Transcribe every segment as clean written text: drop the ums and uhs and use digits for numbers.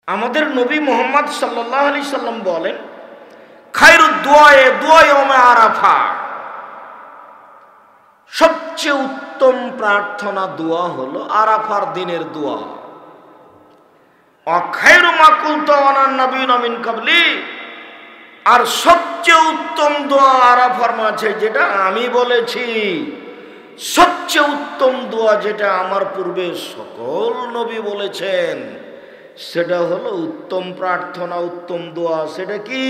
আমাদের নবী মুহাম্মদ সাল্লাল্লাহু আলাইহি সাল্লাম বলেন, খায়রুদ দুআয়ে দুআ ইয়াউমে আরাফা, সবচেয়ে উত্তম প্রার্থনা দোয়া হলো আরাফার দিনের দোয়া। খায়রু মা কুলতু আনা নাবিয়্যুনা মিন ক্বাবলি, আর সবচেয়ে উত্তম দোয়া আরাফার মাঝে যেটা আমি বলেছি, সবচেয়ে উত্তম দোয়া যেটা আমার পূর্বে সকল নবী বলেছেন, সেটা হলো উত্তম প্রার্থনা, উত্তম দোয়া। সেটা কি?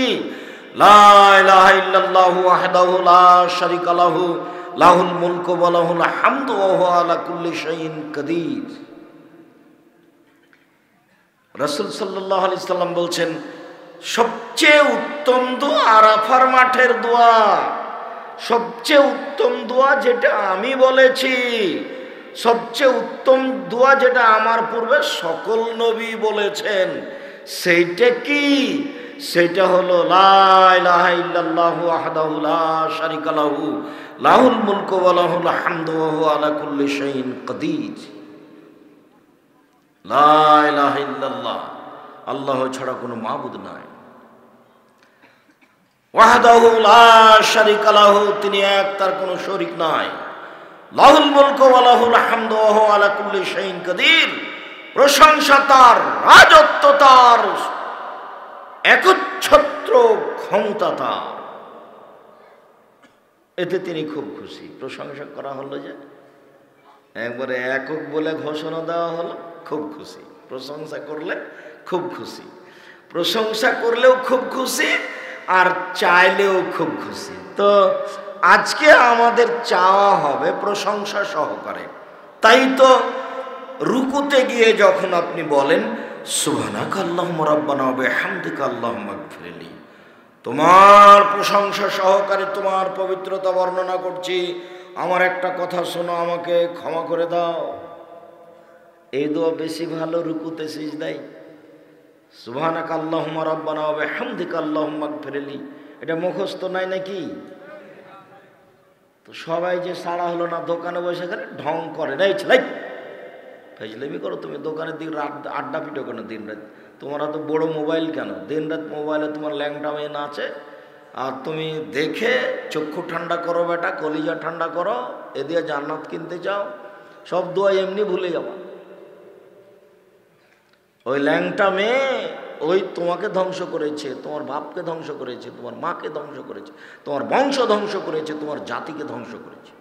লা ইলাহা ইল্লাল্লাহু ওয়াহদাহু লা শারীকা লাহু লাহুল মুলকু ওয়া লাহুল হামদু ওয়া হুয়া আলা কুল্লি শাইইন কাদির। রাসূল সাল্লাল্লাহু আলাইহি সাল্লাম বলছেন, সবচেয়ে উত্তম দোয়া আরাফার মাঠের দোয়া, সবচেয়ে উত্তম দোয়া যেটা আমি বলেছি, সবচেয়ে উত্তম দোয়া যেটা আমার পূর্বে সকল নবী বলেছেন, সেইটা কি? সেটা হলো লা ইলাহা ইল্লাল্লাহু ওয়াহদাহু লা শারীকা লাহু লাহুল মুলকু ওয়া লাহুল হামদু ওয়া হুয়া আলা কুল্লি শাইইন কাদির। লা ইলাহা ইল্লাল্লাহ, আল্লাহ ছাড়া কোনো মাবুদ নাই। ওয়াহদাহু লা শারীকা লাহু, তিনি এক, তার কোনো শরীক নাই। লাহুল মুলকু ওয়া লাহুল হামদু ওয়া হুয়া আলা কুল্লি শাইইন কাদির, প্রশংসা তার, রাজত্ব তার, একচ্ছত্র ক্ষমতা তার। এতে তিনি খুব খুশি। প্রশংসা করা হলো যে একবারে একক বলে ঘোষণা দেওয়া হলো, খুব খুশি। প্রশংসা করলে খুব খুশি, প্রশংসা করলেও খুব খুশি, আর চাইলেও খুব খুশি। তো আজকে আমাদের চাওয়া হবে প্রশংসা সহকারে। তাই তো রুকুতে গিয়ে যখন আপনি বলেন সুবহানাকা আল্লাহুম্মা রাব্বানা ওয়া বিহামদিকা আল্লাহুম্মা ইগফিরলি, তোমার প্রশংসা সহকারে তোমার পবিত্রতা বর্ণনা করছি, আমার একটা কথা শোনো, আমাকে ক্ষমা করে দাও। এই দোয়া বেশি ভালো রুকুতে সিজদায়। সুবহানাকা আল্লাহুম্মা রাব্বানা ওয়া বিহামদিকা আল্লাহুম্মা ইগফিরলি, এটা মুখস্থ নাই নাকি? তো সবাই যে সাড়া হলো না, দোকানে বসে গেলে ঢং করে, এই ছেলে ফেজলেমি করো তুমি, দোকানের দিন রাত আড্ডা পিটো কেন দিন রাত? তোমার তো বড় মোবাইল কেন? দিন রাত মোবাইলে তোমার ল্যাংটা মেয়ে নাচে, আর তুমি দেখে চক্ষু ঠান্ডা করো বেটা, কলিজা ঠান্ডা করো, এ দিয়ে জান্নাত কিনতে চাও, সব দোয়া এমনি ভুলে যাবা। ওই ল্যাংটা মেয়ে ওই তোমাকে ধ্বংস করেছে, তোমার বাপকে ধ্বংস করেছে, তোমার মাকে ধ্বংস করেছে, তোমার বংশ ধ্বংস করেছে, তোমার জাতিকে ধ্বংস করেছে।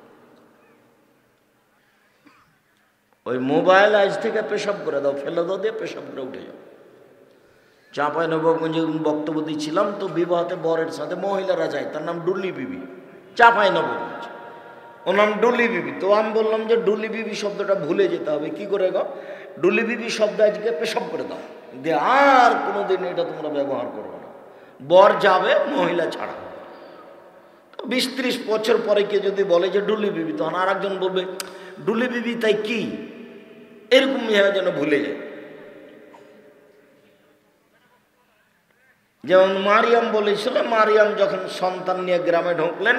ওই মোবাইল আজ থেকে পেশাব করে দাও, ফেলে দাও, দিয়ে পেশাব করে উঠে যাও। চাঁপাইনবাবগঞ্জে বক্তব্য দিচ্ছিলাম, তো বিবাহতে বরের সাথে মহিলারা যায়, তার নাম ডুলি বিবি, চাঁপাইনবাবগঞ্জ, ওর নাম ডুলি বিবি। তো আমি বললাম যে ডুলি বিবি শব্দটা ভুলে যেতে হবে। কি করে গো? ডুলি বিবি শব্দ আজকে পেশাব করে দাও, দিয়ে আর কোনোদিন এটা তোমরা ব্যবহার করবে না। বর যাবে মহিলা ছাড়া। 20-30 বছর পরে কে যদি বলে যে ডুলি বিবি, তখন আর একজন বলবে ডুলি বিবি তাই কি, এরকম যেন ভুলে যায়। যেমন মারিয়াম বলেছিল, মারিয়াম যখন সন্তান নিয়ে গ্রামে ঢুকলেন,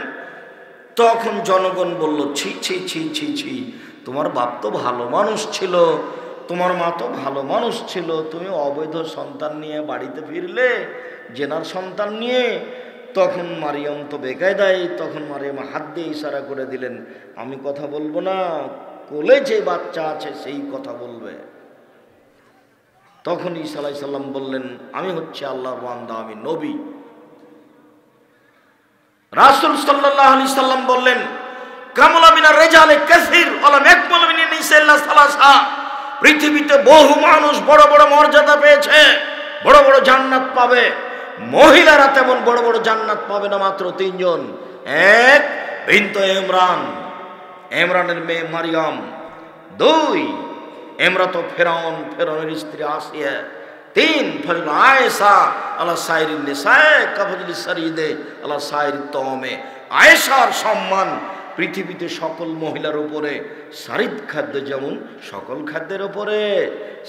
তখন জনগণ বলল ছি ছি ছি ছি ছি, তোমার বাপ তো ভালো মানুষ ছিল, তোমার মা তো ভালো মানুষ ছিল, তুমি অবৈধ সন্তান নিয়ে বাড়িতে ফিরলে, জেনার সন্তান নিয়ে। তখন মারিয়াম তো বেকায়দায়, তখন মারিয়াম হাত দিয়ে ইশারা করে দিলেন, আমি কথা বলবো না, কোলে যে বাচ্চা আছে সেই কথা বলবে। তখন ঈসা আলাইহিস সালাম বললেন, আমি হচ্ছে আল্লাহর বান্দা, আমি নবী। রাসূল সাল্লাল্লাহু আলাইহি সাল্লাম বললেন, কামলা মিনার রিজালে কাসীর ওয়ালাম ইয়াকমুল মিন নিসা ইল্লা সালাসা, পৃথিবীতে বহু মানুষ বড় বড় মর্যাদা পেয়েছে, বড় বড় জান্নাত পাবে, মহিলারা তেমন বড় বড় জান্নাত পাবে না, মাত্র 3 জন। এক, বিনতে ইমরান, ইমরানের মেয়ে মারিয়াম। 2, ইমরাত ফেরাউনের স্ত্রী আসিয়া। 3, ফজল আয়েশা আলা সাইরিন নিসায়ে কাফজলি সারিদে আলা সাইরি তমে। আয়েশার সম্মান পৃথিবীতে সকল মহিলার উপরে, সারিদ খাদ্য যেমন সকল খাদ্যের উপরে,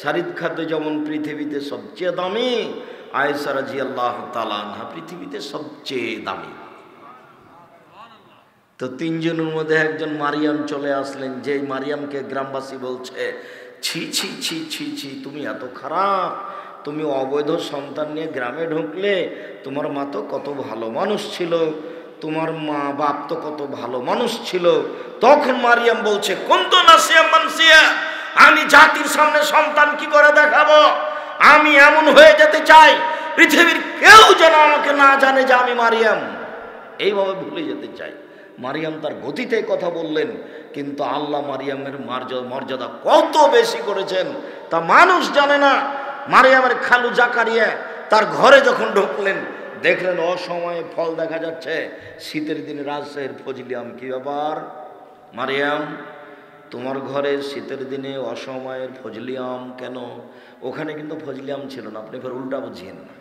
সারিদ খাদ্য যেমন পৃথিবীতে সবচেয়ে দামি, আয়েশা রাদিয়াল্লাহু তাআলা আনহা পৃথিবীতে সবচেয়ে দামি। তো 3 জনের মধ্যে একজন মারিয়াম চলে আসলেন, যেই মারিয়ামকে গ্রামবাসী বলছে ছি ছি ছি ছি ছি, তুমি এত খারাপ, তুমি অবৈধ সন্তান নিয়ে গ্রামে ঢুকলে, তোমার মা তো কত ভালো মানুষ ছিল, তোমার মা বাপ তো কত ভালো মানুষ ছিল। তখন মারিয়াম বলছে, কুনতু নাসিয়াম মানসিয়া, আমি জাতির সামনে সন্তান কি করে দেখাবো? আমি এমন হয়ে যেতে চাই পৃথিবীর কেউ যেন আমাকে না জানে যে আমি মারিয়াম, এইভাবে ভুলে যেতে চাই। মারিয়াম তার গতিতে কথা বললেন, কিন্তু আল্লাহ মারিয়ামের মর্যাদা কত বেশি করেছেন তা মানুষ জানে না। মারিয়ামের খালু জাকারিয়া তার ঘরে যখন ঢুকলেন, দেখলেন অসময়ে ফল দেখা যাচ্ছে। শীতের দিনে রাজশাহীর ফজলি আম। কি ব্যাপার মারিয়াম, তোমার ঘরে শীতের দিনে অসময়ের ফজলি আম কেন? ওখানে কিন্তু ফজলি আম ছিল না, আপনি ফের উল্টা বুঝিয়েন না।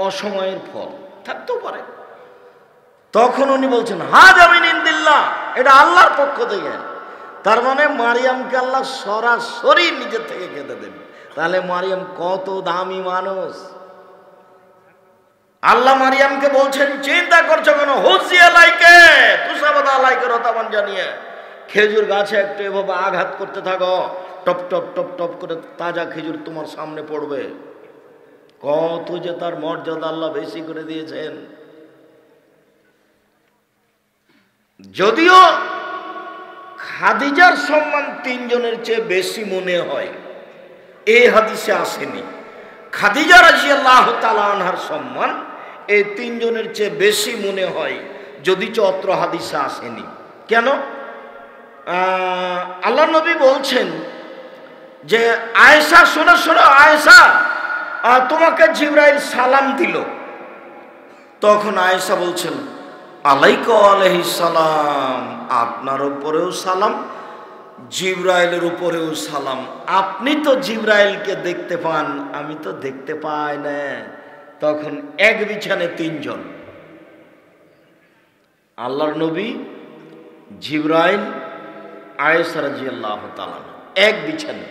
অসময়ের ফল থাকতেও পারে। তখন উনি বলছেন, হাযা মিন ইনদিল্লাহ, এটা আল্লাহর পক্ষ থেকে। তার মানে মারিয়ামকে আল্লাহ সরাসরি নিজের থেকে খেতে দেন। তাহলে মারিয়াম কত দামি মানুষ। আল্লাহ মারিয়ামকে বলছেন, চিন্তা করছো কেন? হুসি আলাইকে তুসাবাদ আলাইকে রতাবান জানিয়ে, খেজুর গাছে একটু এভাবে আঘাত করতে থাকো, টপ টপ টপ টপ করে তাজা খেজুর তোমার সামনে পড়বে। কত যে তার মর্যাদা আল্লাহ বেশি করে দিয়েছেন। যদিও খাদিজার সম্মান তিনজনের চেয়ে বেশি মনে হয়, এই হাদিসে আসেনি। খাদিজা রাদিয়াল্লাহু তাআলা আনহার সম্মান এই তিনজনের চেয়ে বেশি মনে হয়, যদি অত্র হাদিসে আসেনি। কেন? আল্লাহ নবী বলছেন যে, আয়েশা শোনো শোনো, আয়েশা তোমাকে জিবরাইল সালাম দিল। তখন আয়েশা বলছেন, আলাইকা আলাইহিস সালাম, আপনার উপরেও সালাম, জিবরাইলের উপরেও সালাম। আপনি তো জিবরাইলকে দেখতে পান, আমি তো দেখতে পাই না। তখন এক বিছানে তিনজন, আল্লাহর নবী, জিবরাইল, আয়েশা রাদিয়াল্লাহু তাআলা, এক বিছানে,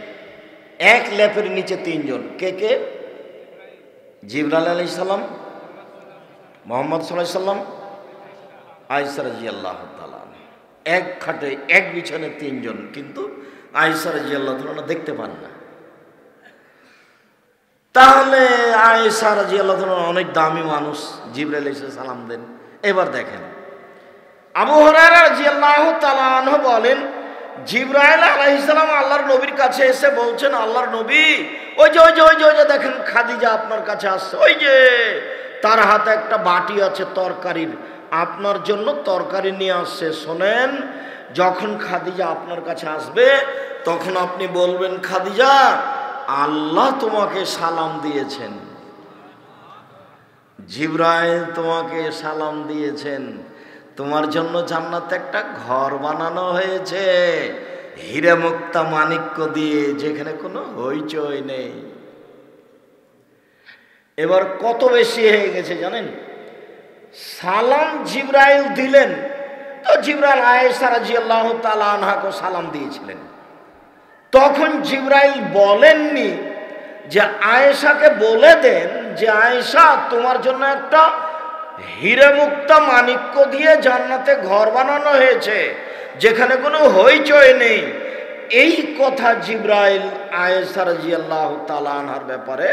এক লেপের নিচে তিনজন। কে কে? জিবরাইল আলাইহিস সালাম, মুহাম্মদ সাল্লাল্লাহু আলাইহি সাল্লাম, আয়েশা রাদিয়াল্লাহু তাআলা। এক খাটে এক বিছানে তিনজন, কিন্তু আয়েশা রাদিয়াল্লাহু তাআলা দেখতে পান না। তাহলে আয়েশা রাদিয়াল্লাহু তাআলা অনেক দামি মানুষ, জিবরাইল এসে সালাম দেন। এবার দেখেন, আবু হুরায়রা রাদিয়াল্লাহু তাআলা আনহু বলেন, জিবরাইল আলাইহিস সালাম আল্লাহর নবীর কাছে এসে বলছেন, আল্লাহর নবী, ওই যে ওই যে ওই যে ওই যে দেখেন খাদিজা আপনার কাছে আসছে, ওই যে তার হাতে একটা বাটি আছে তরকারির, আপনার জন্য তরকারি নিয়ে আসছে। শোনেন, যখন খাদিজা আপনার কাছে আসবে তখন আপনি বলবেন, খাদিজা আল্লাহ তোমাকে সালাম দিয়েছেন, জিবরাইল তোমাকে সালাম দিয়েছেন, তোমার জন্য জান্নাতে একটা ঘর বানানো হয়েছে হীরা মুক্তা মাণিক্য দিয়ে, যেখানে কোনো হইচই নেই। এবার কত বেশি হয়ে গেছে জানেন? সালাম জিবরাইল দিলেন, তো জিবরাইল আয়েশা রাদিয়াল্লাহু তাআলা আনহাকে সালাম দিয়েছিলেন। তখন জিবরাইল বলেননি যে আয়েশাকে বলে দেন যে, আয়েশা তোমার জন্য একটা হীরা মুক্তা মাণিক্য দিয়ে জান্নাতে ঘর বানানো হয়েছে, যেখানে কোনো হইচই নেই। এই কথা জিবরাইল আয়েশা রাদিয়াল্লাহু তাআলা আনহার ব্যাপারে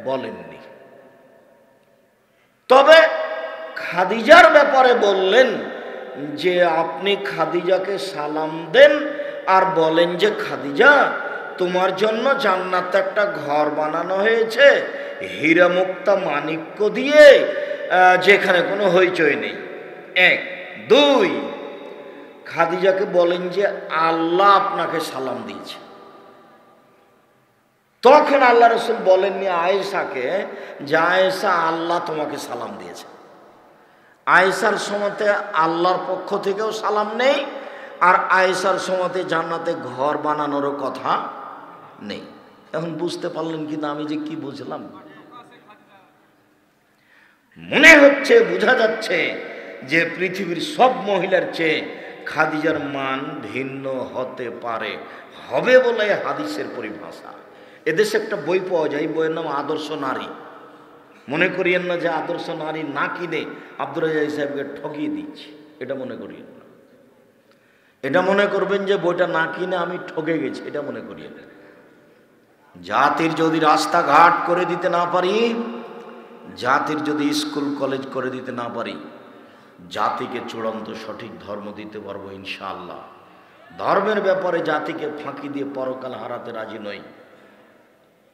বলেননি। তবে খাদিজার ব্যাপারে বললেন যে, আপনি খাদিজাকে সালাম দেন আর বলেন যে, খাদিজা তোমার জন্য জান্নাতে একটা ঘর বানানো হয়েছে হীরা মুক্তা মাণিক্য দিয়ে, যেখানে কোনো হইচই নেই। এক। দুই, খাদিজাকে বলেন যে আল্লাহ আপনাকে সালাম দিয়েছে। তখন আল্লাহ রাসূল বলেননি আয়েশাকে যে, আয়েশা আল্লাহ তোমাকে সালাম দিয়েছে। আয়েশার সময়তে আল্লাহর পক্ষ থেকেও সালাম নেই, আর আয়েশার সময়তে জান্নাতে ঘর বানানোরও কথা নেই। এখন বুঝতে পারলেন কি না আমি যে কি বুঝলাম? মনে হচ্ছে, বোঝা যাচ্ছে যে পৃথিবীর সব মহিলার চেয়ে খাদিজার মান ভিন্ন হতে পারে, হবে বলে হাদিসের পরিভাষা। এদেশে একটা বই পাওয়া যায়, বইয়ের নাম আদর্শ নারী। মনে করিয়েন না যে আদর্শ নারী না কিনে আব্দুর রাজ্জাক সাহেবকে ঠকিয়ে দিচ্ছি, এটা মনে করিয়েন না। এটা মনে করবেন যে বইটা না কিনে আমি ঠকে গেছি, এটা মনে করিয়েন না। জাতির যদি রাস্তাঘাট করে দিতে না পারি, জাতির যদি স্কুল কলেজ করে দিতে না পারি, জাতিকে চূড়ান্ত সঠিক ধর্ম দিতে পারবো ইনশাআল্লাহ। ধর্মের ব্যাপারে জাতিকে ফাঁকি দিয়ে পরকাল হারাতে রাজি নই।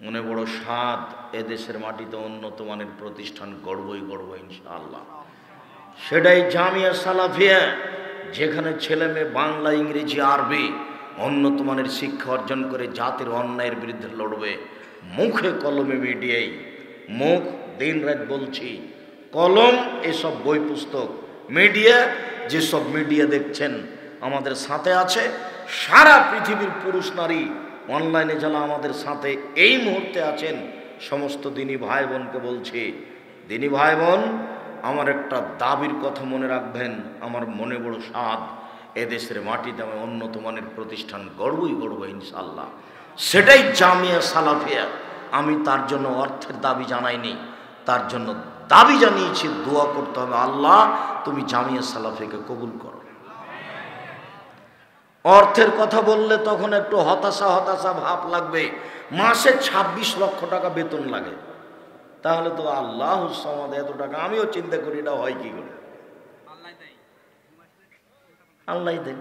মনে বড় স্বাদ, এদেশের মাটিতে উন্নত মানের প্রতিষ্ঠান গড়বই গড়ব ইনশাআল্লাহ। সেটাই জামিয়া সালাফিয়া, যেখানে ছেলে মেয়ে বাংলা, ইংরেজি, আরবি উন্নত মানের শিক্ষা অর্জন করে জাতির অন্যায়ের বিরুদ্ধে লড়বে। মুখে কলমে মিডিয়াই, মুখ দিন রাত বলছি, কলম এসব বই পুস্তক, মিডিয়া যেসব মিডিয়া দেখছেন আমাদের সাথে আছে, সারা পৃথিবীর পুরুষ নারী অনলাইনে যারা আমাদের সাথে এই মুহূর্তে আছেন, সমস্ত দিনী ভাই বোনকে বলছি, দিনী ভাই বোন, আমার একটা দাবির কথা মনে রাখবেন। আমার মনে বড় স্বাদ, এদেশের মাটিতে আমি উন্নত মানের প্রতিষ্ঠান গড়বই গড়ব ইনশাআল্লাহ। সেটাই জামিয়া সালাফিয়া। আমি তার জন্য অর্থের দাবি জানাইনি, তার জন্য দাবি জানিয়েছি, দোয়া করতে হবে, আল্লাহ তুমি জামিয়া সালাফিয়াকে কবুল করো। অর্থের কথা বললে তখন একটু হতাশা হতাশা ভাব লাগবে। মাসে 26 লক্ষ টাকা বেতন লাগে, তাহলে তো আল্লাহ সমাদ এত টাকা, আমিও চিন্তা করি এটা হয় কি করে, আল্লাহ দেন।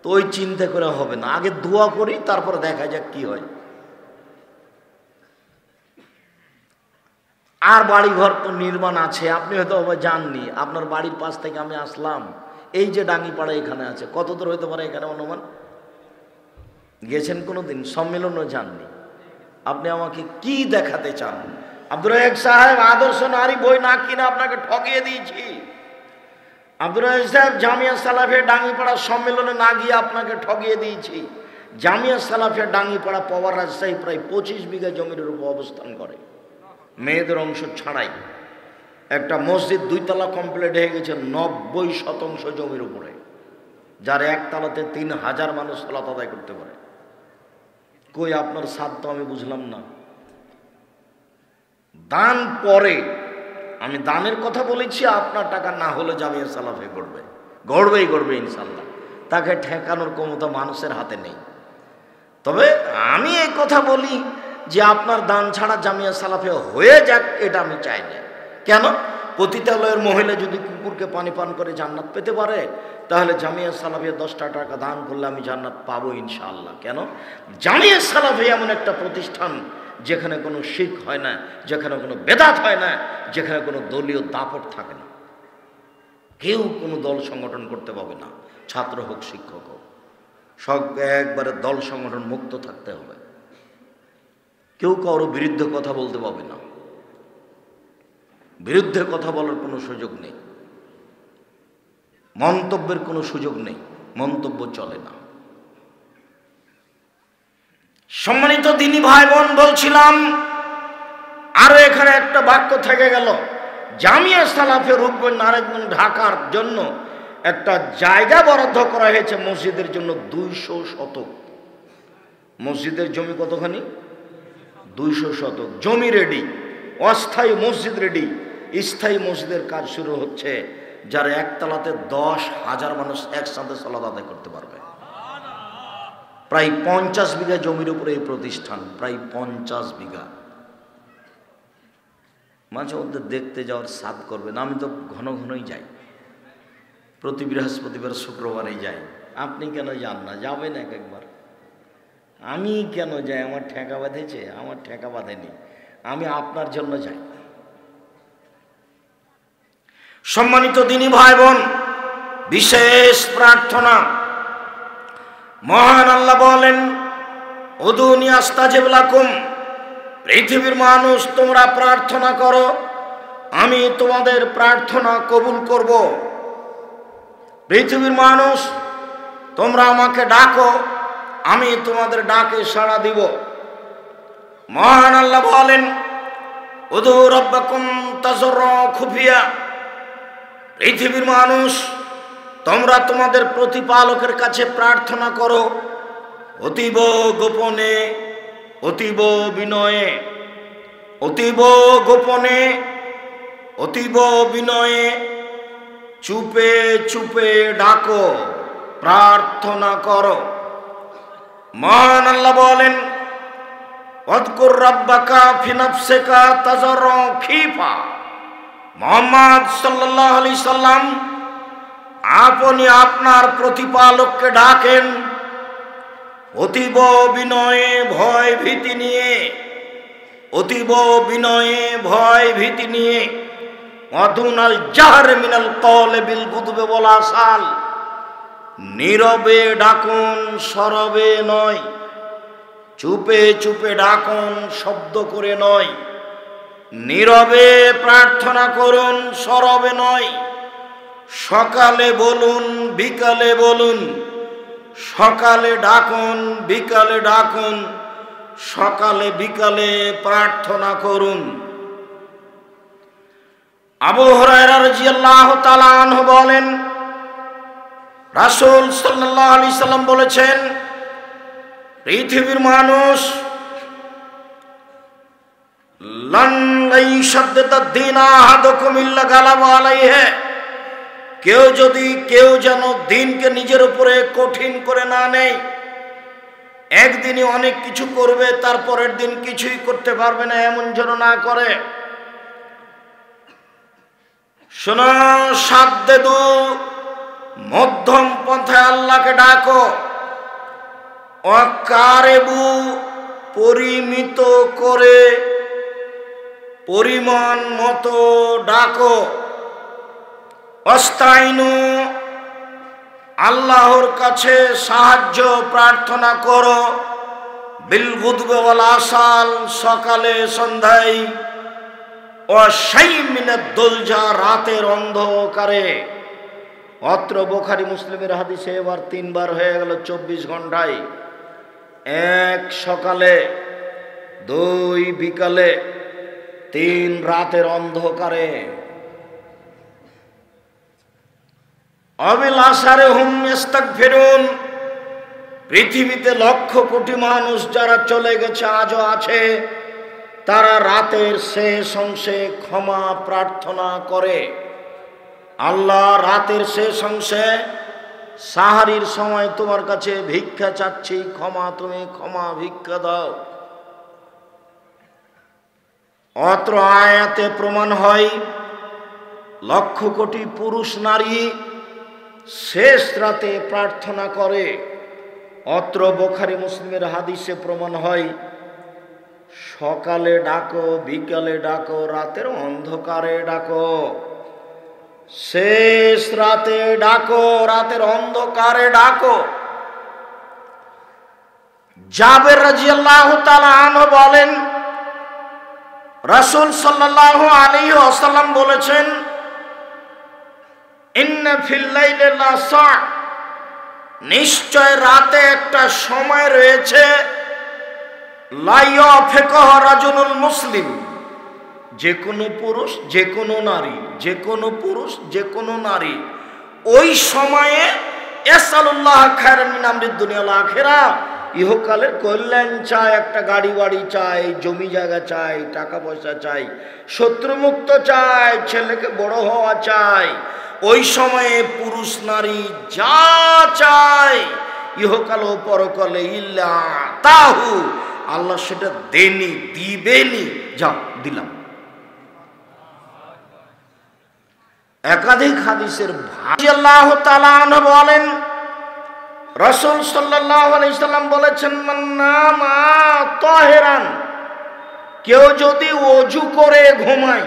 তো ওই চিন্তা করে হবে না, আগে দোয়া করি, তারপর দেখা যাক কি হয়। আর বাড়ি ঘর তো নির্মাণ আছে, আপনি হয়তো জাননি, আপনার বাড়ির পাশ থেকে আমি আসলাম, এই যে ডাঙ্গিপাড়া এখানে আছে, কত দূর হইতে পারে এখানে অনুমান? গেছেন কোনোদিন? সম্মেলনও জাননি। আপনি আমাকে কি দেখাতে চান? আব্দুর রাজ্জাক সাহেব আদর্শ নারী বই না কিনে আপনাকে ঠকিয়ে দিয়েছি। আব্দুর রাজ্জাক সাহেব জামিয়া সালাফিয়া ডাঙ্গিপাড়া সম্মেলনে না গিয়ে আপনাকে ঠকিয়ে দিয়েছি। জামিয়া সালাফিয়া ডাঙ্গিপাড়া পাওয়ার রাজশাহী প্রায় 25 বিঘা জমির উপর অবস্থান করে, মেয়েদের অংশ ছাড়াই। একটা মসজিদ 2 তলা কমপ্লিট হয়ে গেছে 90% জমির উপরে, যার একতলাতে 3000 মানুষ সালাত আদায় করতে পারে। কই আপনার সাধ্য আমি বুঝলাম না। দান পরে, আমি দানের কথা বলেছি, আপনার টাকা না হলে জামিয়া সালাফিয়া গড়বে, গড়বেই গড়বে ইনশাল্লাহ। তাকে ঠেকানোর ক্ষমতা মানুষের হাতে নেই। তবে আমি এই কথা বলি যে আপনার দান ছাড়া জামিয়া সালাফিয়া হয়ে যাক, এটা আমি চাই না। কেন? পতিতালয়ের মহিলা যদি কুকুরকে পানি পান করে জান্নাত পেতে পারে, তাহলে জামিয়া সালাফিয়া 10টা টাকা দান করলে আমি জান্নাত পাবো ইনশাআল্লাহ। কেন? জামিয়া সালাফিয়া এমন একটা প্রতিষ্ঠান যেখানে কোনো শিরক হয় না, যেখানে কোনো বেদাত হয় না, যেখানে কোনো দলীয় দাপট থাকে না। কেউ কোনো দল সংগঠন করতে পাবে না, ছাত্র হোক শিক্ষক হোক, সব একবারে দল সংগঠন মুক্ত থাকতে হবে। কেউ কারো বিরুদ্ধে কথা বলতে পাবে না, বিরুদ্ধে কথা বলার কোনো সুযোগ নেই, মন্তব্যের কোনো সুযোগ নেই, মন্তব্য চলে না। সম্মানিত দিনী ভাই বোন, বলছিলাম আরো এখানে একটা বাক্য থেকে গেল। জামিয়া সালাফিয়া রূপগঞ্জ নারায়ণগঞ্জ ঢাকার জন্য একটা জায়গা বরাদ্দ করা হয়েছে মসজিদের জন্য 200 শতক। মসজিদের জমি কতখানি? 200 শতক জমি রেডি, অস্থায়ী মসজিদ রেডি, স্থায়ী মসজিদের কাজ শুরু হচ্ছে, যার একতলাতে 10,000 মানুষ একসাথে সালাত আদায় করতে পারবে। প্রায় 50 বিঘা জমির উপরে এই প্রতিষ্ঠান, প্রায় 50 বিঘা। মাঝে মধ্যে দেখতে যাওয়ার সাদ করবেন। আমি তো ঘন ঘনই যাই, প্রতি বৃহস্পতিবার শুক্রবারেই যাই। আপনি কেন যান না? যাবেন এক একবার। আমি কেন যাই? আমার ঠেকা বাঁধেছে? আমার ঠেকা বাঁধেনি, আমি আপনার জন্য যাই। সম্মানিত দিনী ভাই বোন, বিশেষ প্রার্থনা, মহান আল্লাহ বলেন, উদুনি আস্তাজিব লাকুম, পৃথিবীর মানুষ তোমরা প্রার্থনা করো, আমি তোমাদের প্রার্থনা কবুল করব। পৃথিবীর মানুষ তোমরা আমাকে ডাকো, আমি তোমাদের ডাকে সাড়া দিব। মহান আল্লাহ বলেন, উদু রাব্বাকুম তাজাররা খুফিয়া, পৃথিবীর মানুষ তোমরা তোমাদের প্রতিপালকের কাছে প্রার্থনা করো অতীব গোপনে, অতীব বিনয়ে, অতীব গোপনে, অতীব বিনয়ে, চুপে চুপে ডাকো, প্রার্থনা করো। মহান আল্লাহ বলেন, ওয়াযকুর রাব্বাকা ফি নাফসিকা তাজাররু খিফা। মুহাম্মদ সাল্লাল্লাহু আলাইহি সাল্লাম আপনি আপনার প্রতিপালককে ডাকেন অতীব বিনয়ে ভয় ভীতি নিয়ে, অতীব বিনয়ে ভয় ভীতি নিয়ে। ওয়াদুনাল জাহর মিনাল কওল বিল গুদবে ওয়াল আসাল, নীরবে ডাকুন সরবে নয়, চুপে চুপে ডাকুন শব্দ করে নয়। নীরবে প্রার্থনা করুন সরবে নয়। সকালে বলুন বিকালে বলুন, সকালে ডাকুন বিকালে ডাকুন, সকালে বিকালে প্রার্থনা করুন। আবু হুরায়রা রাদিয়াল্লাহু তাআলা আনহু বলেন, রাসূল সাল্লাল্লাহু আলাইহি সাল্লাম বলেছেন, পৃথিবীর মানুষ লান ইয়াশাদ্দাদ দ্বীন আহাদুকুম ইল্লা গালাবা আলাইহি, কেউ যেন দিনকে নিজের উপরে কঠিন করে না নেয়। একদিনই অনেক কিছু করবে, তারপরের দিন কিছুই করতে পারবে না, এমন যেন না করে। শোনো, সাদ্দেদু, মধ্যম পন্থায় আল্লাহকে ডাকো। অকারেবু, পরিমিত করে পরিমাণ মতো ডাকো। অস্তাইনু, আল্লাহর কাছে সাহায্য প্রার্থনা করো। বিল গুদবে ওয়াল আসাল, সকালে সন্ধ্যায়। ওয়াশাইমিনাদ দুলজা, রাতের অন্ধকারে। অত্র বুখারী মুসলিমের হাদিসে এবার 3 বার হয়ে গেল 24 ঘন্টায়। 1 সকালে, 2 বিকালে, 3 রাতের অন্ধকারে। অবিল আসারে হুম ইস্তাগফিরুন, পৃথিবীতে লক্ষ কোটি মানুষ যারা চলে গেছে আজও আছে, তারা রাতের শেষ অংশে ক্ষমা প্রার্থনা করে। আল্লাহ, রাতের শেষ অংশে সাহারির সময় তোমার কাছে ভিক্ষা চাচ্ছি, ক্ষমা, তুমি ক্ষমা ভিক্ষা দাও। অত্র আয়াতে প্রমাণ হয় লক্ষ কোটি পুরুষ নারী শেষ রাতে প্রার্থনা করে। অত্র বুখারী মুসলিমের হাদিসে প্রমাণ হয় সকালে ডাকো বিকালে ডাকো, রাতের অন্ধকারে ডাকো। শেষ রাতে ডাকো, রাতের অন্ধকারে ডাকো। জাবের রাদিয়াল্লাহু তাআলা আনহু বলেন, রাসূল সাল্লাল্লাহু আলাইহি ওয়াসাল্লাম বলেছেন, ইন্না ফিল লাইলি লাসা, নিশ্চয় রাতে একটা সময় রয়েছে, লা ইয়াফিকুহু রাজুলুল মুসলিম, যে কোনো পুরুষ যে কোনো নারী, যে কোনো পুরুষ যে কোনো নারী ওই সময়ে ইয়াসালুল্লাহ খায়রান মিন আমরিদ দুনিয়া ওয়াল আখিরা, ইহকালের কল্যাণ চায়, একটা গাড়ি বাড়ি চাই, জমি জায়গা চাই, টাকা পয়সা চাই, শত্রুমুক্ত চাই, ছেলেকে বড় হওয়া চাই। ওই সময়ে পুরুষ নারী যা চায় ইহকাল ও পরকালে, ইল্লা তাহু, আল্লাহ সেটা দেনি, দিবেনি। যাও দিলাম। একাধিক হাদিসের ভাই আল্লাহু তাআলা আনহু বলেন, রাসূল সাল্লাল্লাহু আলাইহি সাল্লাম বলেছেন, মান নামা তাহিরান, কেউ যদি ওযু করে ঘুমায়,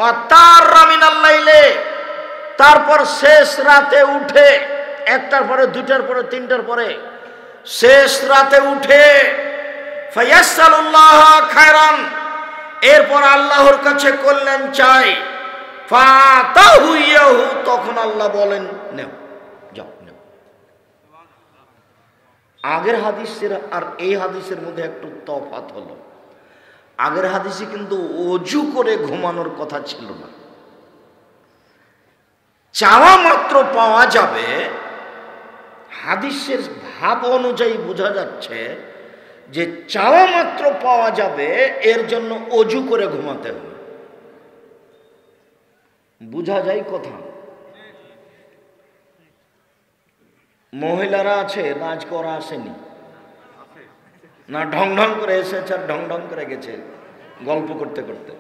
আতারা মিনাল লাইলে, তারপর শেষ রাতে উঠে, 1টার পরে 2টার পরে 3টার পরে শেষ রাতে উঠে, ফায়াসালুল্লাহ খায়রান, এরপর আল্লাহর কাছে কল্যাণ চাই, ফাতাহু ইয়াহু, তখন আল্লাহ বলেন নেও, যাও নেও। আগের হাদিসের আর এই হাদিসের মধ্যে একটু তফাৎ হলো। আগের হাদিসে কিন্তু ওযু করে ঘুমানোর কথা ছিল না। চাওয়া মাত্র পাওয়া যাবে, হাদিসের ভাব অনুযায়ী বোঝা যাচ্ছে যে চাওয়া মাত্র পাওয়া যাবে, এর জন্য ওযু করে ঘুমাতে হবে। বোঝা যায় কথা? মহিলারা আছে, নাচ করা আসেনি? না ঢং ঢং করে এসেছে আর ঢং ঢং করে গেছে গল্প করতে করতে?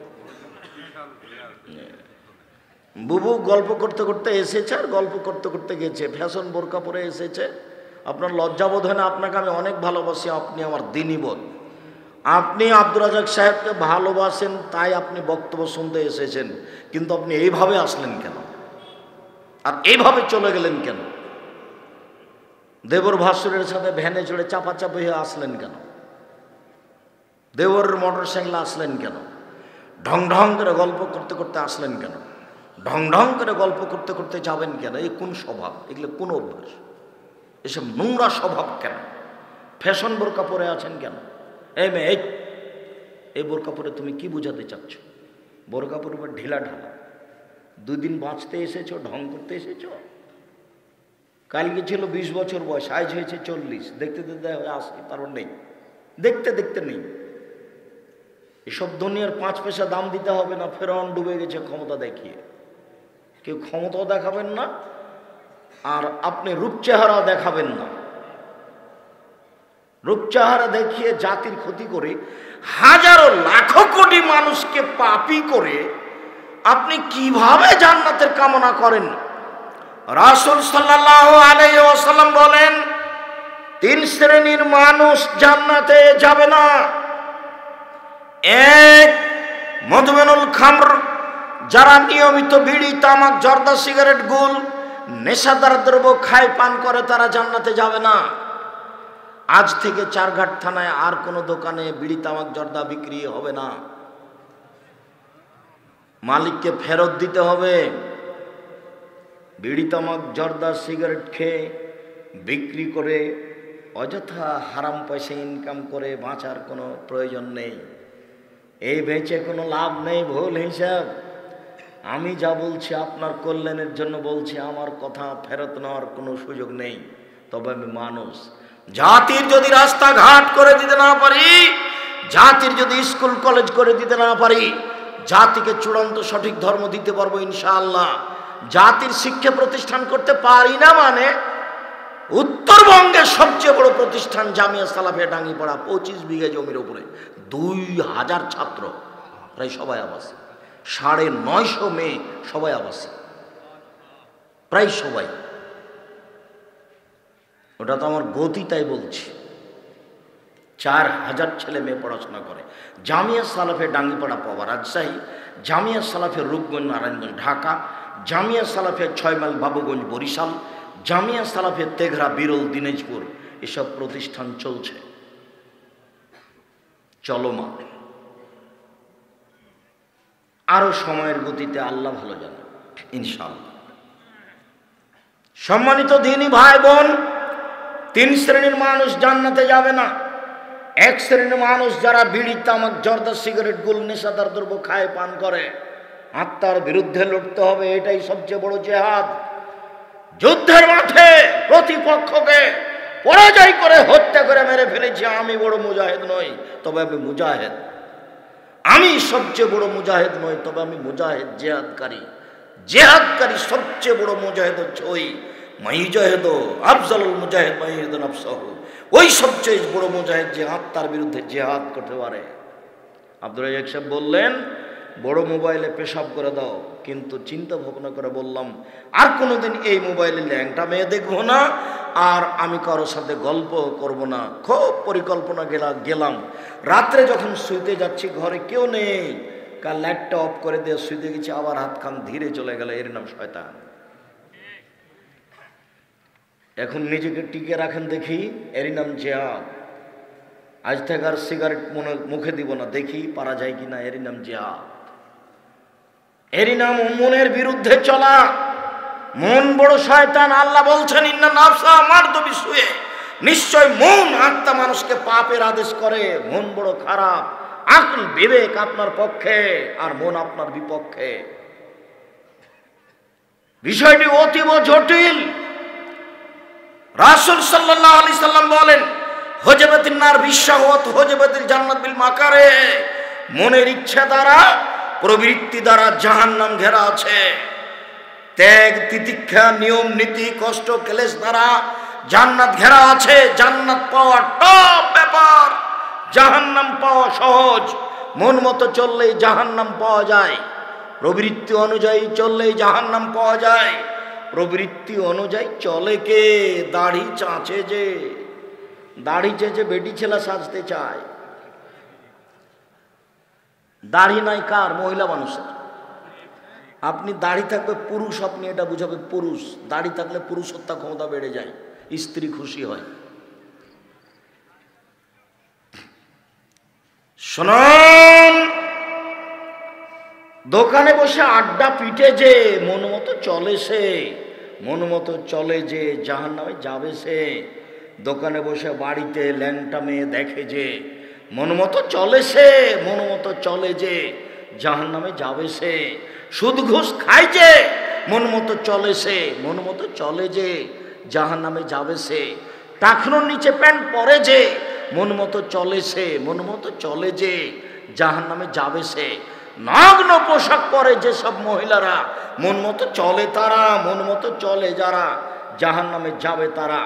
বুবু গল্প করতে করতে এসেছে আর গল্প করতে করতে গেছে, ফ্যাশন বোরকা পরে এসেছে। আপনার লজ্জাবোধ হয় না? আপনাকে আমি অনেক ভালোবাসি, আপনি আমার দিনী বোন। আপনি আব্দুর রাজাক সাহেবকে ভালোবাসেন তাই আপনি বক্তব্য শুনতে এসেছেন, কিন্তু আপনি এইভাবে আসলেন কেন আর এইভাবে চলে গেলেন কেন? দেবর ভাসুরের সাথে ভ্যানে চড়ে চাপাচাপি হয়ে আসলেন কেন? দেবরের মোটর সাইকেলে আসলেন কেন? ঢং ঢং করে গল্প করতে করতে আসলেন কেন? ঢং ঢং করে গল্প করতে করতে যাবেন কেন? এই কোন স্বভাব? এগুলো কোন অভ্যাস? এসব নোংরা স্বভাব কেন? ফ্যাশন বোরকা পরে আছেন কেন? এই মেয়ে, এই বোরকা পরে তুমি কি বোঝাতে চাচ্ছ? বোরকা পরে ঢিলা ঢালা, 2 দিন বাঁচতে এসেছো, ঢং করতে এসেছো? কালকে ছিল 20 বছর বয়স, আজ হয়েছে 40, দেখতে দেখতে আসে, তারপর নেই, দেখতে দেখতে নেই। এসব দুনিয়ার 5 পয়সা দাম দিতে হবে না। ফেরাউন ডুবে গেছে ক্ষমতা দেখিয়ে, কেউ ক্ষমতাও দেখাবেন না আর আপনি রূপচেহারাও দেখাবেন না। রূপচেহারা দেখিয়ে জাতির ক্ষতি করে হাজারো লাখো কোটি মানুষকে পাপী করে আপনি কিভাবে জান্নাতের কামনা করেন? রাসূল সাল্লাল্লাহু আলাইহি ওয়াসাল্লাম বলেন 3 শ্রেণীর মানুষ জান্নাতে যাবে না। 1, মদমেনুল খামর, যারা নিয়মিত বিড়ি, তামাক, জর্দা, সিগারেট, গুল, নেশাদার দ্রব্য খায়, পান করে, তারা জান্নাতে যাবে না। আজ থেকে 4 ঘাট থানায় আর কোনো দোকানে বিড়ি, তামাক, জর্দা বিক্রি হবে না। মালিককে ফেরত দিতে হবে। বিড়ি, তামাক, জর্দা, সিগারেট খেয়ে বিক্রি করে অযথা হারাম পয়সা ইনকাম করে বাঁচার কোনো প্রয়োজন নেই। এই বেঁচে কোনো লাভ নেই, ভুল হিসাব। আমি যা বলছি আপনার কল্যাণের জন্য বলছি, আমার কথা ফেরত নেওয়ার কোনো সুযোগ নেই। তবে আমি মানুষ, জাতির যদি রাস্তাঘাট করে দিতে না পারি, জাতির যদি স্কুল কলেজ করে দিতে না পারি, জাতিকে চূড়ান্ত সঠিক ধর্ম দিতে পারবো ইনশাআল্লাহ। জাতির শিক্ষা প্রতিষ্ঠান করতে পারি না মানে উত্তরবঙ্গের সবচেয়ে বড় প্রতিষ্ঠান জামিয়া সালাফিয়া ডাঙ্গিপাড়া, 25 বিঘা জমির উপরে 2000 ছাত্র, প্রায় সবাই আবাসী, 950 মেয়ে, সবাই আবাসী, প্রায় সবাই। ওটা তো আমার গতি, তাই বলছি। 4000 ছেলে মেয়ে পড়াশোনা করে। জামিয়া সালাফিয়া ডাঙ্গিপাড়া পাওয়া রাজশাহী, জামিয়া সালাফিয়া রূপগঞ্জ নারায়ণগঞ্জ ঢাকা, জামিয়া সালাফিয়া 6 মাইল বাবুগঞ্জ বরিশাল, জামিয়া সালাফিয়া তেঘরা বিরল দিনাজপুর। এসব প্রতিষ্ঠান চলছে, চলমান। আরো সময়ের গতিতে আল্লাহ ভালো জানে, ইনশাআল্লাহ। সম্মানিত দিনী ভাই বোন, 3 শ্রেণীর মানুষ জান্নাতে যাবে না। 1 শ্রেণীর মানুষ যারা বিড়ি, তামাক, জর্দা, সিগারেট, গুল, নেশাদার দ্রব্য খায়, পান করে। আত্মার বিরুদ্ধে লড়তে হবে, এটাই সবচেয়ে বড় জিহাদ। যুদ্ধের মাঠে প্রতিপক্ষকে পরাজয় করে হত্যা করে মেরে ফেলেছি। আমি বড় মুজাহিদ নই, তবে আমি মুজাহিদ। আমি সবচেয়ে বড় মুজাহিদ নই, তবে আমি মুজাহিদ, জেহাদকারী। জেহাদকারী সবচেয়ে বড় মুজাহিদ হচ্ছে ওই মাইজাহিদ আফজালুল মুজাহিদ মাইজাহিদ নাফসাহু, ওই সবচেয়ে বড় মুজাহিদ যে আত্মার বিরুদ্ধে জেহাদ করতে পারে। আব্দুর রাজ্জাক সাহেব বললেন বড় মোবাইলে পেশাব করে দাও, কিন্তু চিন্তা ভাবনা করে বললাম আর কোনোদিন এই মোবাইলে ল্যাংটা মেয়ে দেখবো না, আর আমি কারোর সাথে গল্প করব না। খুব পরিকল্পনা গেলাম। রাত্রে যখন শুইতে যাচ্ছি, ঘরে কেউ নেই, কাল লাইটটা অফ করে দিয়ে শুইতে গেছি, আবার হাত খান ধীরে চলে গেল। এর নাম শয়তান। এখন নিজেকে টিকে রাখেন দেখি, এরই নাম জিহাদ। আজ থেকে আর সিগারেট মুখে দিব না, দেখি পারা যায় কিনা, এরই নাম জিহাদ। এরই নাম মনের বিরুদ্ধে চলা। মন বড় শয়তান। আল্লাহ বলছেন ইন্না নাফসা মারদু বিসুয়ে, নিশ্চয় মন, আত্মা মানুষকে পাপের আদেশ করে। মন বড় খারাপ। আকল, বিবেক আপনার পক্ষে আর মন আপনার বিপক্ষে। বিষয়টি অতীব জটিল। রাসূল সাল্লাল্লাহু আলাইহি সাল্লাম বলেন হজবাতিন নার বিশাওয়াত হজবাতিল জান্নাত বিল মাকারে, মনের ইচ্ছা দ্বারা, প্রবৃত্তি দ্বারা জাহান্নাম ঘেরা আছে। ত্যাগ, তিতিক্ষা, নিয়ম নীতি, কষ্ট, ক্লেশ দ্বারা জান্নাত ঘেরা আছে। জান্নাত পাওয়া টপ ব্যাপার। জাহান্নাম পাওয়া সহজ, মন মতো চললেই জাহান্নাম পাওয়া যায়, প্রবৃত্তি অনুযায়ী চললেই জাহান্নাম পাওয়া যায়। প্রবৃত্তি অনুযায়ী চলে কে? দাড়ি চাঁচে যে, দাড়ি চেঁচে বেটি ছেলে সাজতে চায়। দাড়ি নাই কার? মহিলা মানুষের। আপনি দাড়ি থাকবে পুরুষ, আপনি এটা বুঝাবে পুরুষ। দাড়ি থাকলে পুরুষত্ব ক্ষমতা বেড়ে যায়, স্ত্রী খুশি হয়। শুনুন, দোকানে বসে আড্ডা পিটে যে মন মতো চলে সে, মন মতো চলে যে জাহান্নামে যাবে সে। দোকানে বসে বাড়িতে ল্যাংটা মেয়ে দেখে যে মন মতো চলে সে, মন মতো চলে যে জাহান্নামে যাবে সে। সুদ ঘুষ খায় যে মন মতো চলে সে, মন মতো চলে যে জাহান্নামে যাবে সে। টাকনোর নিচে প্যান্ট পরে যে মন মতো চলে সে, মন মতো চলে যে জাহান্নামে যাবে সে। নগ্ন পোশাক পরে যেসব মহিলারা মন মতো চলে তারা, মন মতো চলে যারা জাহান্নামে যাবে তারা।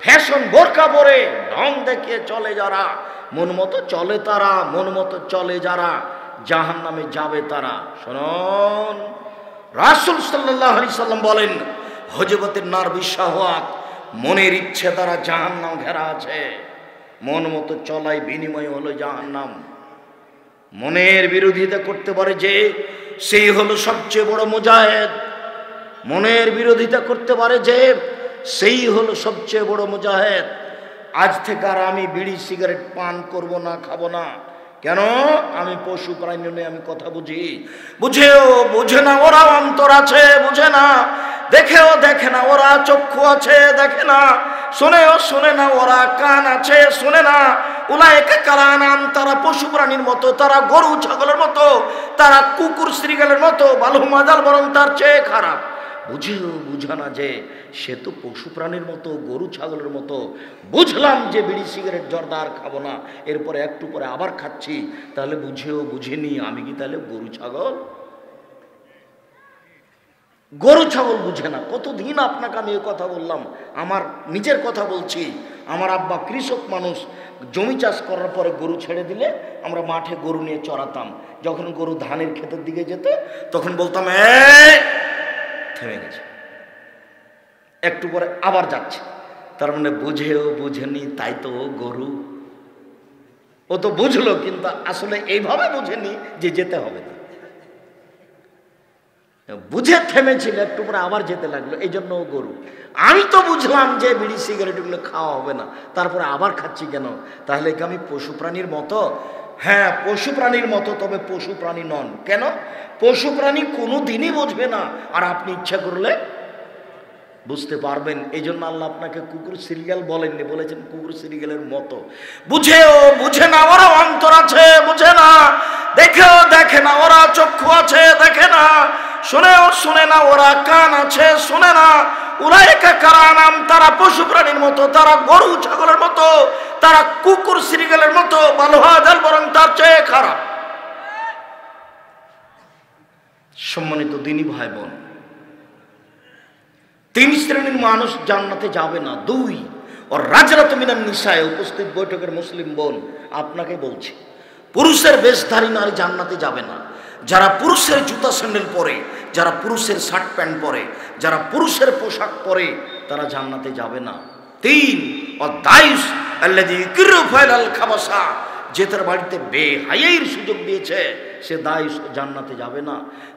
ফ্যাশন বোরকা পরে ঢং দেখিয়ে চলে যারা মন মতো চলে তারা, মন মতো চলে যারা জাহান্নামে যাবে তারা। শুনুন, রাসূল সাল্লাল্লাহু আলাইহি সাল্লাম বলেন, হযবতের নার বিশাহাওয়াত, মনের ইচ্ছে দ্বারা জাহান্নাম ঘেরা আছে। মন মতো চলাই বিনিময় হলো জাহান্নাম। মনের বিরোধিতা করতে পারে যে সেই হলো সবচেয়ে বড় মুজাহিদ। মনের বিরোধিতা করতে পারে যে সেই হলো সবচেয়ে বড় মুজাহিদ। আজ থেকে আর আমি বিড়ি সিগারেট পান করব না, খাবো না। কেন? আমি পশু প্রাণী নিয়ে আমি কথা বুঝি। বুঝেও বুঝে না ওরা অন্তর আছে, বুঝে না। দেখেও দেখে না ওরা চক্ষু আছে, দেখে না। শোনেও শোনে না ওরা কান আছে, শোনে না। উলাইকা কালানাম, তারা পশু প্রাণীর মতো, তারা গরু ছাগলের মতো, তারা কুকুর শ্রীগালের মতো, বালহুম আযাল, বরং তার চেয়ে খারাপ। বুঝেও বুঝে না যে সে তো পশু প্রাণীর মতো, গরু ছাগলের মতো। বুঝলাম যে বিড়ি সিগারেট জর্দা আর খাবো না, এরপরে একটু পরে আবার খাচ্ছি, তাহলে বুঝেও বুঝিনি আমি কি তাহলে গরু ছাগল? গরু ছাগল বুঝে না। কতদিন আপনাকে আমি এই কথা বললাম, আমার নিজের কথা বলছি। আমার আব্বা কৃষক মানুষ, জমি চাষ করার পরে গরু ছেড়ে দিলে আমরা মাঠে গরু নিয়ে চড়াতাম। যখন গরু ধানের ক্ষেতের দিকে যেত তখন বলতাম, থেমে গেছে, একটু পরে আবার যাচ্ছে। তার মানে বুঝেও বুঝেনি, তাই তো গরু। ও তো বুঝলো, কিন্তু আসলে এইভাবে বুঝেনি যে যেতে হবে না। বুঝে থেমেছিল, একটু পরে আবার যেতে লাগলো, এই জন্য ও গরু। আমি তো বুঝলাম যে বিড়ি সিগারেট এগুলো খাওয়া হবে না, তারপরে আবার খাচ্ছি কেন? তাহলে কি আমি পশু প্রাণীর মতো? হ্যাঁ, পশু প্রাণীর মতো, তবে পশু প্রাণী নন। কেন? পশু প্রাণী কোনো দিনই বুঝবে না, আর আপনি ইচ্ছা করলে বুঝতে পারবেন। এই জন্য আল্লাহ আপনাকে কুকুর সিরিয়াল বলেননি, বলেছেন কুকুর সিরিয়ালের মতো। বুঝেও বুঝে না ওরা অন্তর আছে, বুঝে না। দেখেও দেখে না ওরা চক্ষু আছে, দেখে না। শোনেও শোনে না ওরা কান আছে, শোনে না। উলাইকা কালানাম, তারা পশু প্রাণীর মতো, তারা গরু ছাগলের মতো, তারা কুকুর শ্রীগালের মতো, বালহুম আযাল, বরং তার চেয়ে খারাপ। সম্মানিত দিনী ভাই বোন, 3 শ্রেণীর মানুষ জান্নাতে যাবে না। 2, ওর রাজরাতু মিনান নিসায়ে, উপস্থিত বৈঠকের মুসলিম বোন আপনাকে বলছি, পুরুষের বেশধারী নারী জান্নাতে যাবে না। যারা পুরুষের জুতা স্যান্ডেল পরে, যারা পুরুষের শার্ট প্যান্ট পরে, যারা পুরুষের পোশাক পরে, তারা জান্নাতে যাবে না। 3, অদায়ুস আল্লাযী ইউকিরু ফাইলাল খাবাসা, যে তার বাড়িতে বেহায়াইর সুযোগ দিয়েছে সে দায়ুস জান্নাতে যাবে না।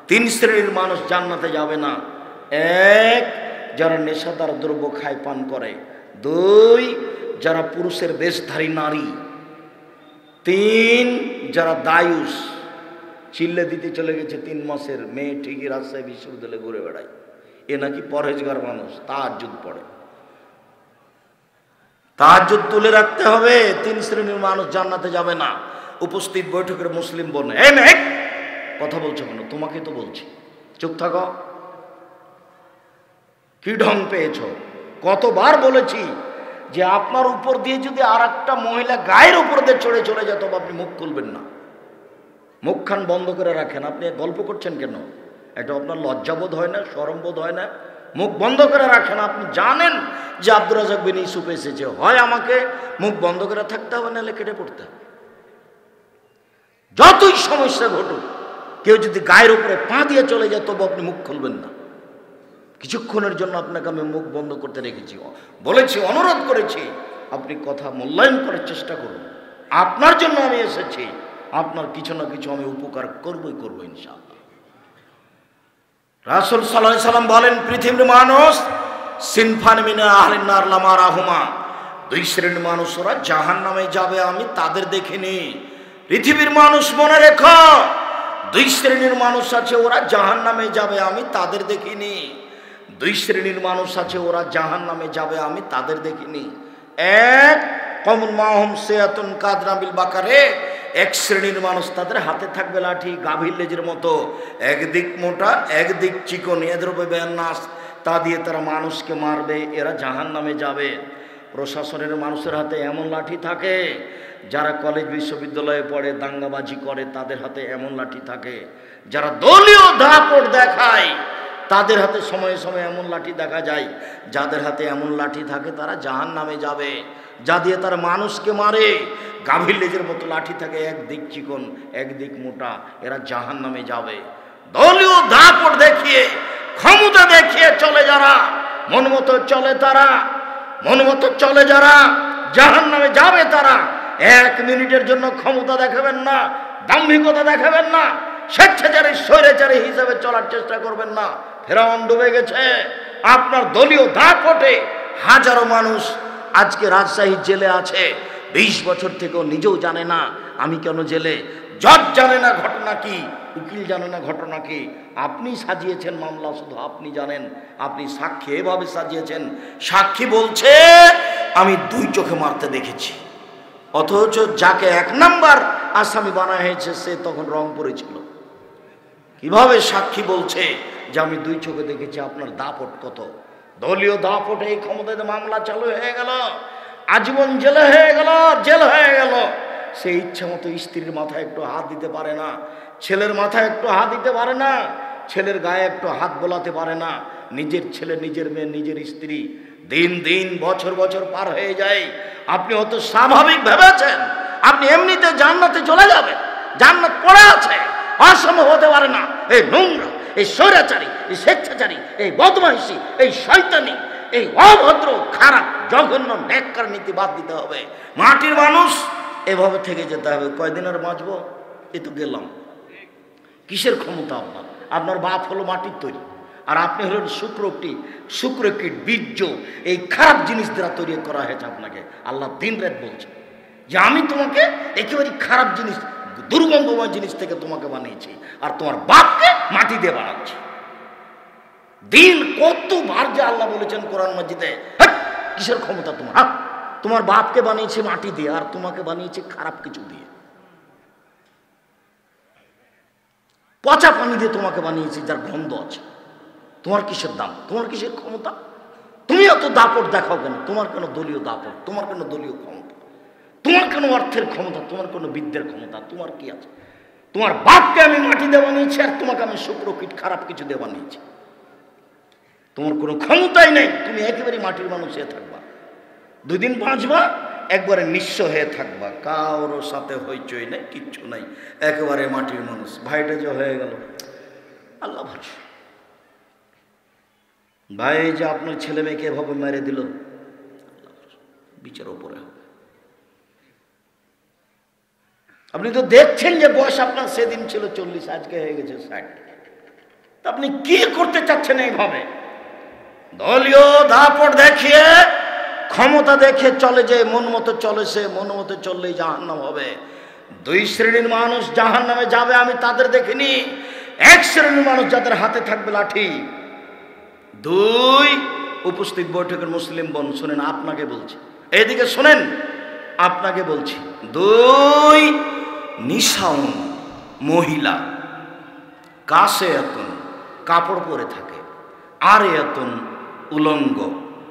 3 শ্রেণীর মানুষ জান্নাতে যাবে না। 1, যারা নেশাদার দ্রব্য খায় পান করে। 2, যারা পুরুষের বেশধারী নারী। 3, যারা দায়ুস। চিল্লে দিতে চলে গেছে 3 মাসের মেয়ে, ঠিকই রাজশাহী বিশ্ববিদ্যালয়ে ঘুরে বেড়ায়। এ নাকি পরহেজগার মানুষ, তাহাজ্জুদ পড়ে। তাহাজ্জুদ তুলে রাখতে হবে। 3 শ্রেণীর মানুষ জান্নাতে যাবে না। উপস্থিত বৈঠকের মুসলিম বোন, এই মেয়ে কথা বলছো কেন? তোমাকে তো বলছি, চুপ থাকো। কি ঢং পেয়েছ? কতবার বলেছি যে আপনার উপর দিয়ে যদি আর একটা মহিলা গায়ের উপর দিয়ে চড়ে চলে যেত, আপনি মুখ খুলবেন না, মুখখান বন্ধ করে রাখেন। আপনি গল্প করছেন কেন? এটা আপনার লজ্জাবোধ হয় না? শরমবোধ হয় না? মুখ বন্ধ করে রাখেন। আপনি জানেন যে আব্দুর রাজ্জাক বিন ইউসুফ এসেছে, হয় আমাকে মুখ বন্ধ করে থাকতে হবে, নাহলে কেটে পড়তে হবে। যতই সমস্যা ঘটুক, কেউ যদি গায়ের উপরে পা দিয়ে চলে যায় তবু আপনি মুখ খুলবেন না। কিছুক্ষণের জন্য আপনাকে আমি মুখ বন্ধ করতে রেখেছি, বলেছি, অনুরোধ করেছি, আপনি কথা মূল্যায়ন করার চেষ্টা করুন। আপনার জন্য আমি এসেছি, আপনার কিছু না কিছু আমি উপকার করবই করবো ইনশাআল্লাহ। রাসূল সাল্লাল্লাহু আলাইহি সাল্লাম বলেন, পৃথিবীর মানুষ সিনফান মিন আহলিন নার লা মারাহুমা, দুই শ্রেণীর মানুষ ওরা জাহান্নামে যাবে, আমি তাদের দেখিনি। পৃথিবীর মানুষ মনে রেখো, দুই শ্রেণীর মানুষ আছে ওরা জাহান্নামে যাবে, আমি তাদের দেখিনি। দুই শ্রেণীর মানুষ আছে ওরা জাহান্নামে যাবে, আমি তাদের দেখিনি। এক, কওমুন মাহুম সিয়াতুন কাদরাবিল বাকারে, এক শ্রেণীর মানুষ তাদের হাতে থাকবে লাঠি গাভীর লেজের মতো, একদিক মোটা একদিক চিকন, এদ্রবে নাস, তা দিয়ে তারা মানুষকে মারবে, এরা জাহান্নামে যাবে। প্রশাসনের মানুষের হাতে এমন লাঠি থাকে, যারা কলেজ বিশ্ববিদ্যালয়ে পড়ে দাঙ্গাবাজি করে তাদের হাতে এমন লাঠি থাকে, যারা দলীয় দাপট দেখায় তাদের হাতে সময়ে সময়ে এমন লাঠি দেখা যায়। যাদের হাতে এমন লাঠি থাকে তারা জাহান্নামে যাবে, যা দিয়ে তারা মানুষকে মারে। গাভীর লেজের মতো লাঠি থাকে, একদিক চিকন একদিক মোটা, এরা জাহান্নামে যাবে। দলীয় দাপট দেখিয়ে, ক্ষমতা দেখিয়ে চলে যারা, মন মতো চলে তারা, মন মতো চলে যারা, জাহান্নামে যাবে তারা। এক মিনিটের জন্য ক্ষমতা দেখাবেন না, দাম্ভিকতা দেখাবেন না, স্বেচ্ছাচারী স্বৈরাচারী হিসাবে চলার চেষ্টা করবেন না। ফেরাউন ডুবে গেছে আপনার দলীয় দাপটে। হাজারো মানুষ আজকে রাজশাহী জেলে আছে, 20 বছর থেকেও নিজেও জানে না আমি কেন জেলে। জজ জানে না ঘটনা কি, উকিল জানে না ঘটনা কি। আপনি সাজিয়েছেন মামলা, শুধু আপনি জানেন। আপনি সাক্ষী এভাবে সাজিয়েছেন, সাক্ষী বলছে আমি 2 চোখে মারতে দেখেছি, অথচ যাকে 1 নাম্বার আসামি বানা হয়েছে সে তখন রংপুরে ছিল। কিভাবে সাক্ষী বলছে যে আমি 2 চোখে দেখেছি? আপনার দাপট কত! দলীয় দাপটে এই ক্ষমতায় মামলা চালু হয়ে গেল, আজীবন জেলে হয়ে গেল, জেল হয়ে গেল। সে ইচ্ছা মতো স্ত্রীর মাথায় একটু হাত দিতে পারে না, ছেলের মাথায় একটু হাত দিতে পারে না, ছেলের গায়ে একটু হাত বোলাতে পারে না। নিজের ছেলে, নিজের মেয়ে, নিজের স্ত্রী, দিন দিন বছর বছর পার হয়ে যায়। আপনি অত স্বাভাবিক ভেবেছেন আপনি এমনিতে জান্নাতে চলে যাবেন? জান্নাত পড়ে আছে, অসম্ভব হতে পারে না। এই নোংরা, এই স্বৈরাচারী, এই স্বেচ্ছাচারী, এই বদমাইশি, এই শয়তানি, এই অভদ্র, খারাপ, জঘন্য, নেককার নীতি বাদ দিতে হবে। মাটির মানুষ এভাবে থেকে যেতে হবে। কয়দিন আর বাঁচবো? এ তো গেলাম। কিসের ক্ষমতা আপনার? আপনার বাপ হলো মাটির তৈরি, আর আপনি হলেন শুক্রকীট, বীর্য, এই খারাপ জিনিস দ্বারা তৈরি করা হয়েছে আপনাকে। আল্লাহ দিন রাত বলছে যে আমি তোমাকে একেবারে খারাপ জিনিস, দুর্গন্ধময় জিনিস থেকে তোমাকে বানিয়েছি, আর তোমার বাপকে মাটি দিয়ে বানাচ্ছি। দিন কতবার যে আল্লাহ বলেছেন কোরআন মাজিদে, কিসের ক্ষমতা তোমার? তোমার বাপকে বানিয়েছে মাটি দিয়ে, আর তোমাকে বানিয়েছে খারাপ কিছু দিয়ে, পচা পানি দিয়ে তোমাকে বানিয়েছে যার গন্ধ আছে। তোমার কিসের দাম? তোমার কিসের ক্ষমতা? তুমি এত দাপট দেখাও কেন? তোমার কেন দলীয় দাপট? তোমার কেন দলীয় ক্ষমতা? তোমার কেন অর্থের ক্ষমতা? তোমার কোনো বিদ্যের ক্ষমতা? তোমার কি আছে? তোমার বাপকে আমি মাটি দিয়ে বানিয়েছি, আর তোমাকে আমি শুক্রকীট, খারাপ কিছু দিয়ে বানিয়েছি। তোমার কোনো ক্ষমতাই নেই। তুমি একেবারে মাটির মানুষ হয়ে থাকবা, 2 দিন বাঁচবা, একবারে নিঃস্ব হয়ে থাকবা, কারোর সাথে হইচই নেই, কিচ্ছু নাই, একেবারে মাটির মানুষ। ভাইটা যে হয়ে গেল, আল্লাহ ভরসা। ভাই যে আপনার ছেলে মেয়েকে এভাবে মেরে দিল, বিচার ওপরে হবে। আপনি তো দেখছেন যে বয়স আপনার সেদিন ছিল 40, আজকে হয়ে গেছে 60। তা আপনি কি করতে চাচ্ছেন এইভাবে? দলীয় দাপট দেখিয়ে, ক্ষমতা দেখে চলে যে মন মতো চলে, সে মন মতো চললেই জাহান্নাম হবে। 2 শ্রেণীর মানুষ জাহান্নামে যাবে, আমি তাদের দেখিনি। 1 শ্রেণীর মানুষ যাদের হাতে থাকবে লাঠি। 2, উপস্থিত বৈঠকের মুসলিম বোন শোনেন, আপনাকে বলছি, এইদিকে শোনেন, আপনাকে বলছি। 2, নিশাউন, মহিলা, কাশে এতন, কাপড় পরে থাকে, আর এতন, উলঙ্গ,